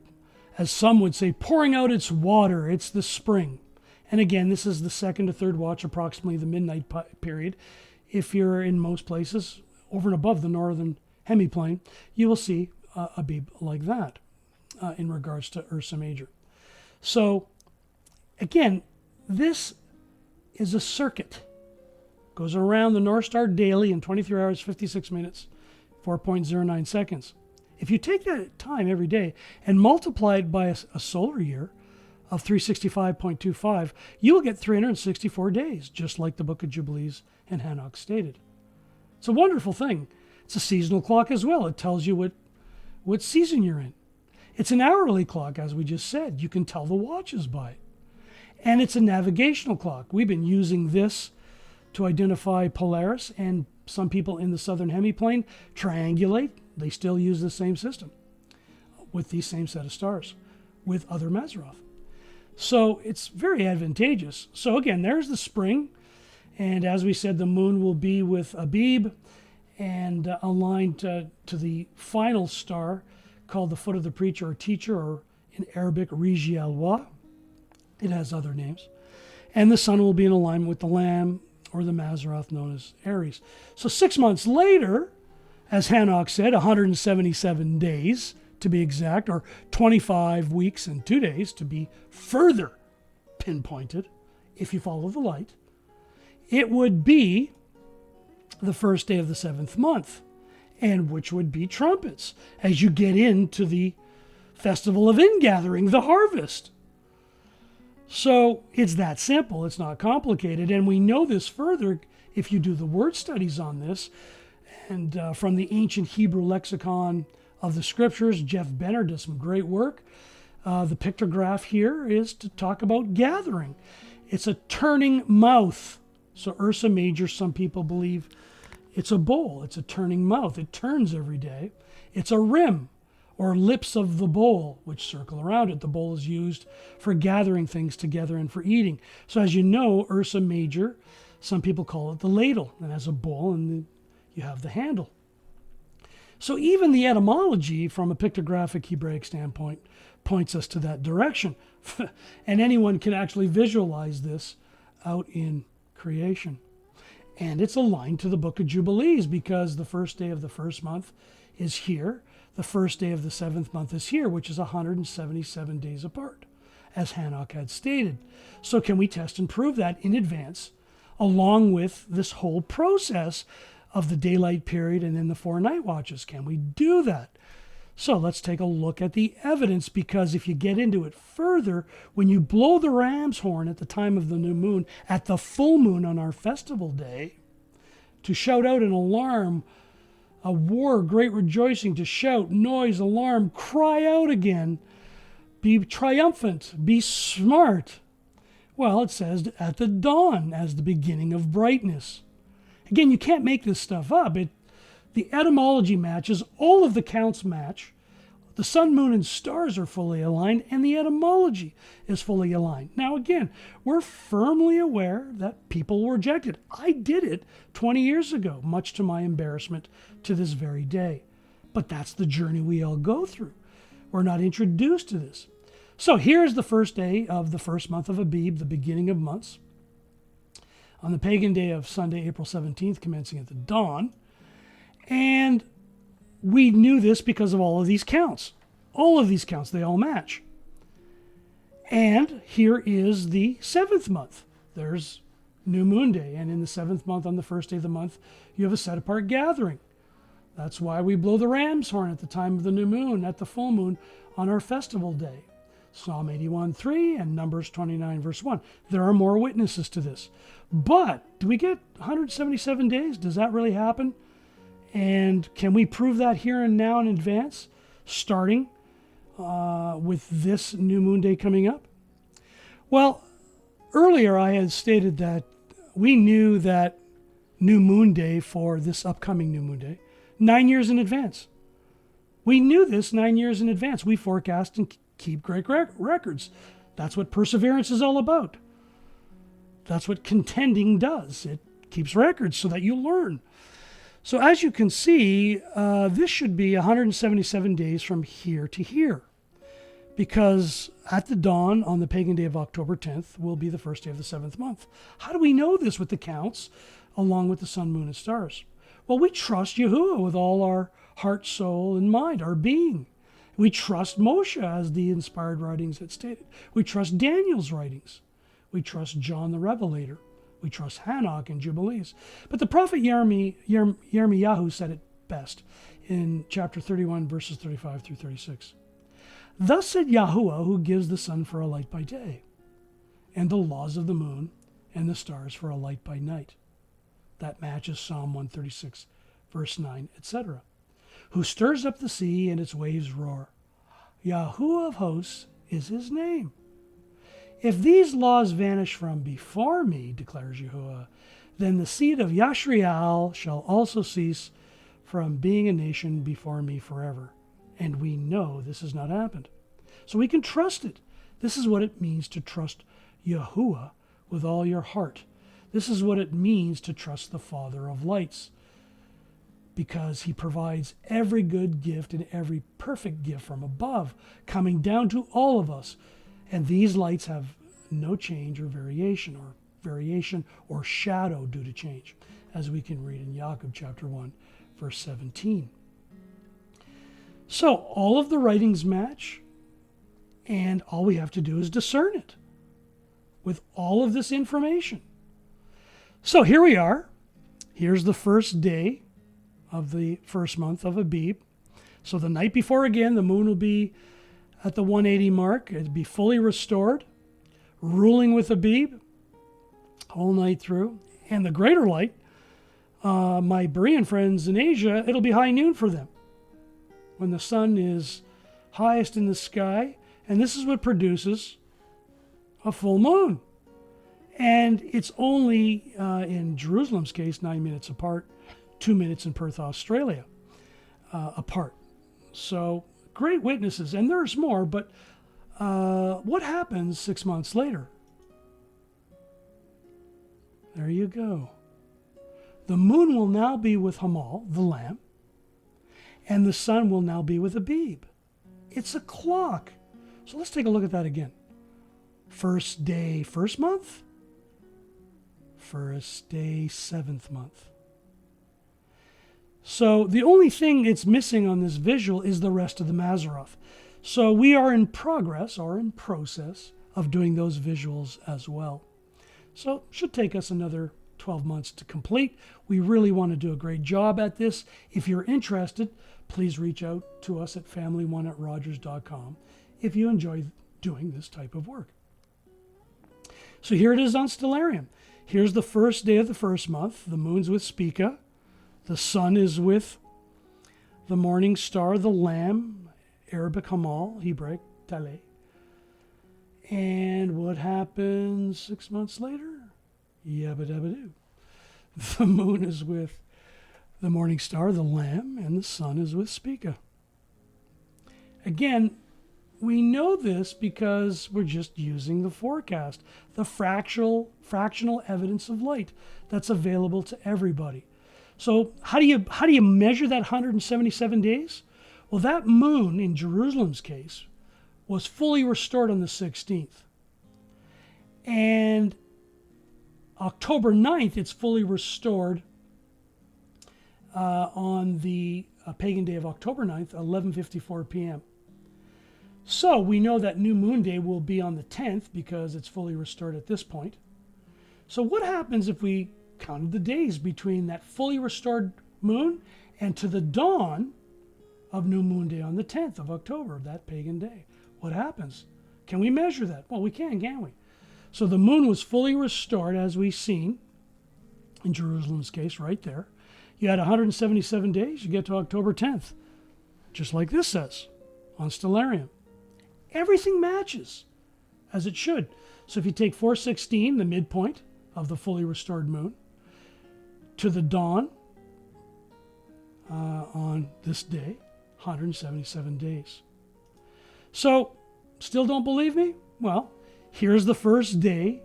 as some would say, pouring out its water. It's the spring. And again, this is the second to third watch, approximately the midnight period. If you're in most places, over and above the northern hemiplane, you will see a ABIB like that in regards to Ursa Major. So, again, this is a circuit. Goes around the North Star daily in 23 hours, 56 minutes, 4.09 seconds. If you take that time every day and multiply it by a solar year of 365.25, you will get 364 days, just like the Book of Jubilees and Hanok stated. It's a wonderful thing. It's a seasonal clock as well. It tells you what season you're in. It's an hourly clock, as we just said. You can tell the watches by it. And it's a navigational clock. We've been using this to identify Polaris, and some people in the southern hemiplane triangulate. They still use the same system with the same set of stars with other Mazzaroth. So it's very advantageous. So again, there's the spring. And as we said, the moon will be with ABIB and aligned to the final star called the foot of the preacher or teacher, or in Arabic, YaHUaH. It has other names. And the sun will be in alignment with the Lamb, or the Mazzaroth known as Aries. So 6 months later, as Hanok said, 177 days to be exact, or 25 weeks and 2 days to be further pinpointed, if you follow the light, it would be the first day of the 7th month, and which would be trumpets, as you get into the festival of ingathering, the harvest. So it's that simple. It's not complicated. And we know this further if you do the word studies on this. And from the ancient Hebrew lexicon of the scriptures, Jeff Benner does some great work. The pictograph here is to talk about gathering. It's a turning mouth. So Ursa Major, some people believe it's a bowl. It's a turning mouth. It turns every day. It's a rim, or lips of the bowl, which circle around it. The bowl is used for gathering things together and for eating. So as you know, Ursa Major, some people call it the ladle. It has a bowl and you have the handle. So even the etymology from a pictographic Hebraic standpoint points us to that direction. And anyone can actually visualize this out in creation. And it's aligned to the book of Jubilees because the first day of the first month is here. The first day of the seventh month is here, which is 177 days apart, as Hanok had stated. So can we test and prove that in advance, along with this whole process of the daylight period and then the 4 night watches? Can we do that? So let's take a look at the evidence, because if you get into it further, when you blow the ram's horn at the time of the new moon, at the full moon on our festival day, to shout out an alarm, a war, great rejoicing, to shout, noise, alarm, cry out again, be triumphant, be smart. Well, it says at the dawn as the beginning of brightness. Again, you can't make this stuff up. The etymology matches, all of the counts match. The sun, moon, and stars are fully aligned, and the etymology is fully aligned. Now, again, we're firmly aware that people rejected. I did it 20 years ago, much to my embarrassment to this very day. But that's the journey we all go through. We're not introduced to this. So here's the first day of the first month of Abib, the beginning of months. On the pagan day of Sunday, April 17th, commencing at the dawn. And we knew this because of all of these counts. All of these counts, they all match. And here is the 7th month. There's New Moon Day. And in the 7th month, on the first day of the month, you have a set-apart gathering. That's why we blow the ram's horn at the time of the new moon, at the full moon, on our festival day. Psalm 81:3 and Numbers 29, verse 1. There are more witnesses to this. But do we get 177 days? Does that really happen? And can we prove that here and now in advance, starting with this new moon day coming up? Well, earlier I had stated that we knew that new moon day for this upcoming new moon day 9 years in advance. We knew this 9 years in advance. We forecast and keep great records. That's what perseverance is all about. That's what contending does. It keeps records so that you learn. So as you can see, this should be 177 days from here to here, because at the dawn on the pagan day of October 10th will be the first day of the 7th month. How do we know this with the counts, along with the sun, moon, and stars? Well, we trust YaHUaH with all our heart, soul, and mind, our being. We trust Moshe, as the inspired writings had stated. We trust Daniel's writings. We trust John the Revelator. We trust Hanok and Jubilees. But the prophet Yirmiyahu said it best in chapter 31, verses 35 through 36. Thus said YaHUaH, who gives the sun for a light by day, and the laws of the moon and the stars for a light by night. That matches Psalm 136, verse 9, etc. Who stirs up the sea and its waves roar. YaHUaH of hosts is his name. If these laws vanish from before me, declares YaHUaH, then the seed of Yashriel shall also cease from being a nation before me forever. And we know this has not happened. So we can trust it. This is what it means to trust YaHUaH with all your heart. This is what it means to trust the Father of lights, because he provides every good gift and every perfect gift from above, coming down to all of us. And these lights have no change or variation or shadow due to change, as we can read in Jacob chapter 1, verse 17. So all of the writings match, and all we have to do is discern it with all of this information. So here we are. Here's the first day of the first month of Abib. So the night before, again, the moon will be at the 180 mark. It'll be fully restored. ruling with ABIB all night through. And the greater light, my Berean friends in Asia, it'll be high noon for them when the sun is highest in the sky. And this is what produces a full moon. And it's only, in Jerusalem's case, 9 minutes apart, 2 minutes in Perth, Australia, apart. So great witnesses. And there's more, but what happens 6 months later? There you go. The moon will now be with Hamal, the lamb, and the sun will now be with ABIB. It's a clock. So let's take a look at that again. First day, first month. First day, seventh month. So the only thing it's missing on this visual is the rest of the Mazzaroth. So we are in progress or in process of doing those visuals as well. So it should take us another 12 months to complete. We really want to do a great job at this. If you're interested, please reach out to us at family1@rogers.com if you enjoy doing this type of work. So here it is on Stellarium. Here's the first day of the first month. The moon's with Spica. The sun is with the morning star, the lamb, Arabic Hamal, Hebraic Taleh. And what happens 6 months later? Yabba dabba doo. The moon is with the morning star, the lamb, and the sun is with Spica. Again, we know this because we're just using the forecast, the fractional evidence of light that's available to everybody. So how do you measure that 177 days? Well, that moon in Jerusalem's case was fully restored on the 16th. And October 9th, it's fully restored on the pagan day of October 9th, 11:54 p.m. So we know that New Moon Day will be on the 10th because it's fully restored at this point. So what happens if we counted the days between that fully restored moon and to the dawn of New Moon Day on the 10th of October, that pagan day? What happens? Can we measure that? Well, we can, can't we? So the moon was fully restored, as we've seen in Jerusalem's case right there. You had 177 days, you get to October 10th, just like this says on Stellarium. Everything matches as it should. So if you take 416, the midpoint of the fully restored moon, to the dawn on this day, 177 days. So, still don't believe me? Well, here's the first day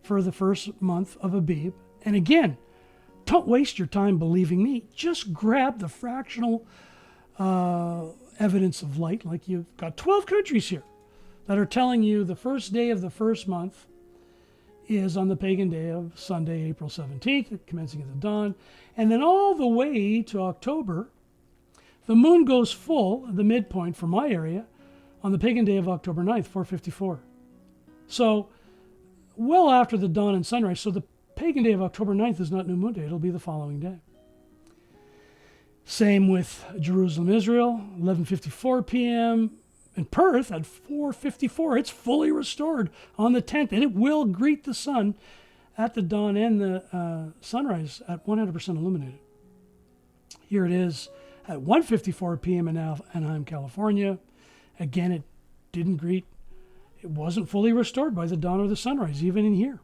for the first month of ABIB. And again, don't waste your time believing me. Just grab the fractional evidence of light. Like you've got 12 countries here that are telling you the first day of the first month is on the pagan day of Sunday, April 17th, commencing at the dawn. And then all the way to October, the moon goes full, the midpoint for my area, on the pagan day of October 9th, 4:54. So, well after the dawn and sunrise. So the pagan day of October 9th is not New Moon Day. It'll be the following day. Same with Jerusalem, Israel, 11:54 p.m. In Perth at 4:54. It's fully restored on the 10th, and it will greet the sun at the dawn and the sunrise at 100% illuminated. Here it is at 1:54 p.m. in Anaheim, California. Again, it didn't greet. It wasn't fully restored by the dawn or the sunrise, even in here.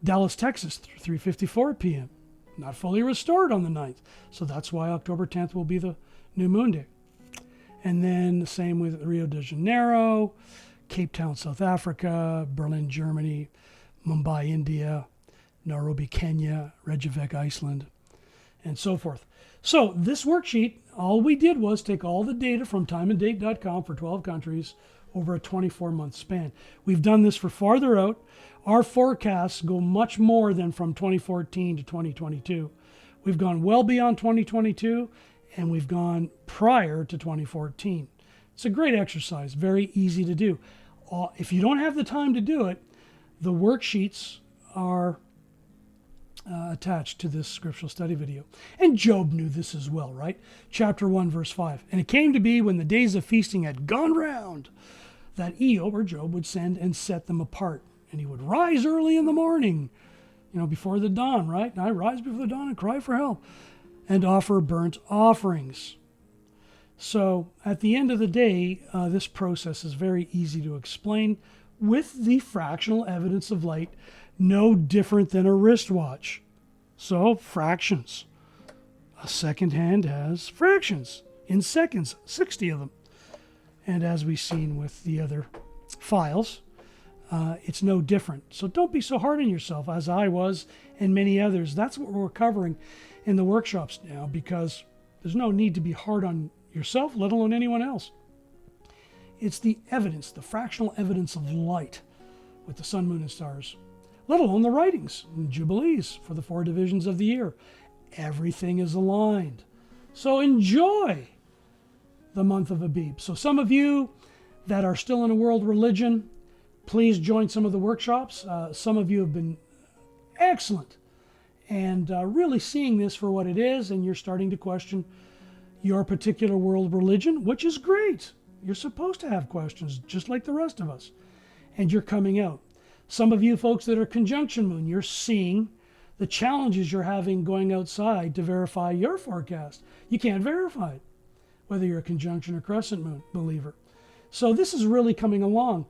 Dallas, Texas, 3:54 p.m. Not fully restored on the 9th. So that's why October 10th will be the New Moon Day. And then the same with Rio de Janeiro, Cape Town, South Africa, Berlin, Germany, Mumbai, India, Nairobi, Kenya, Reykjavik, Iceland, and so forth. So this worksheet, all we did was take all the data from timeanddate.com for 12 countries over a 24-month span. We've done this for farther out. Our forecasts go much more than from 2014 to 2022. We've gone well beyond 2022, and we've gone prior to 2014. It's a great exercise, very easy to do. If you don't have the time to do it, the worksheets are attached to this scriptural study video. And Job knew this as well, right? Chapter 1, verse 5. And it came to be when the days of feasting had gone round that Eob, or Job, would send and set them apart. And he would rise early in the morning, before the dawn, right? And I rise before the dawn and cry for help, and offer burnt offerings. So at the end of the day, this process is very easy to explain with the fractional evidence of light, no different than a wristwatch. So fractions. A second hand has fractions in seconds, 60 of them. And as we've seen with the other files, it's no different. So don't be so hard on yourself, as I was and many others. That's what we're covering in the workshops now, because there's no need to be hard on yourself, let alone anyone else. It's the evidence, the fractional evidence of light with the sun, moon, and stars, let alone the writings and jubilees for the 4 divisions of the year. Everything is aligned. So enjoy the month of ABIB. So some of you that are still in a world religion, please join some of the workshops. Some of you have been excellent and really seeing this for what it is, and you're starting to question your particular world religion, which is great. You're supposed to have questions, just like the rest of us, and you're coming out. Some of you folks that are conjunction moon, you're seeing the challenges you're having going outside to verify your forecast. You can't verify it, whether you're a conjunction or crescent moon believer. So this is really coming along.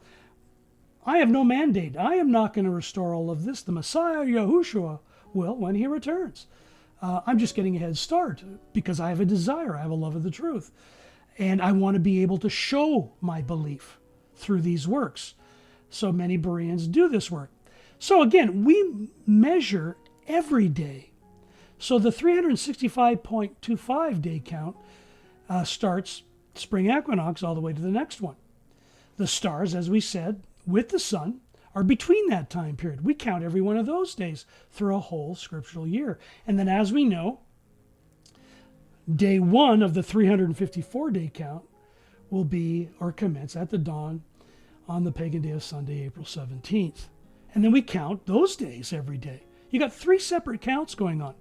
I have no mandate. I am not going to restore all of this. The Messiah, YaHUaH, will when he returns. I'm just getting a head start because I have a desire. I have a love of the truth. And I want to be able to show my belief through these works. So many Bereans do this work. So again, we measure every day. So the 365.25 day count starts spring equinox all the way to the next one. The stars, as we said, with the sun are between that time period. We count every one of those days through a whole scriptural year. And then, as we know, day 1 of the 354-day count will be or commence at the dawn on the pagan day of Sunday, April 17th. And then we count those days every day. You got 3 separate counts going on.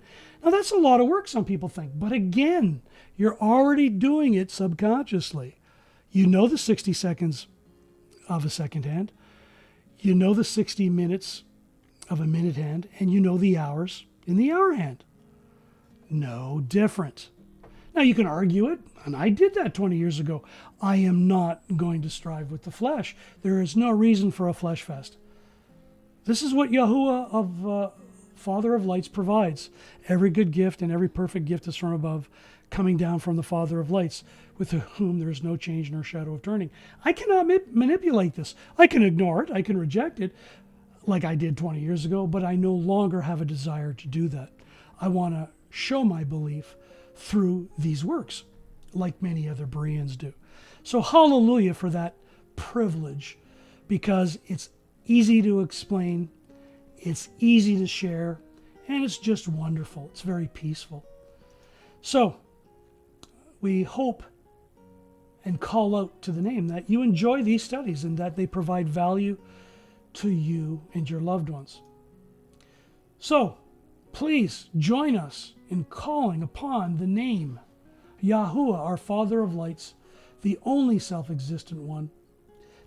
Now, that's a lot of work, some people think. But again, you're already doing it subconsciously. You know the 60 seconds of a second hand. You know the 60 minutes of a minute hand. And you know the hours in the hour hand. No different. Now, you can argue it, and I did that 20 years ago. I am not going to strive with the flesh. There is no reason for a flesh fest. This is what YaHUaH of Father of Lights provides. Every good gift and every perfect gift is from above, coming down from the Father of Lights, with whom there is no change nor shadow of turning. I cannot manipulate this. I can ignore it. I can reject it like I did 20 years ago, but I no longer have a desire to do that. I want to show my belief through these works, like many other Bereans do. So hallelujah for that privilege, because it's easy to explain, it's easy to share, and it's just wonderful. It's very peaceful. So we hope and call out to the name that you enjoy these studies and that they provide value to you and your loved ones. So please join us in calling upon the name YaHUaH, our Father of Lights, the only self-existent one,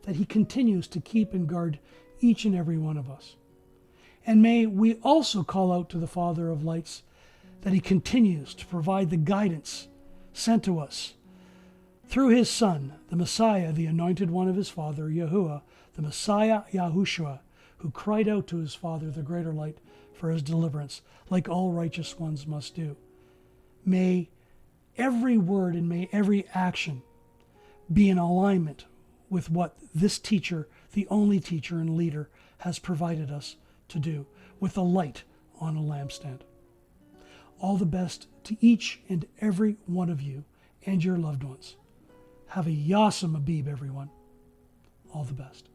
that he continues to keep and guard each and every one of us. And may we also call out to the Father of Lights that he continues to provide the guidance sent to us through his Son, the Messiah, the anointed one of his Father, YaHUaH, the Messiah YaHUaH, who cried out to his Father, the greater light, for his deliverance, like all righteous ones must do. May every word and may every action be in alignment with what this teacher, the only teacher and leader, has provided us to do, with a light on a lampstand. All the best to each and every one of you and your loved ones. Have a YaHUaH ABIB, everyone. All the best.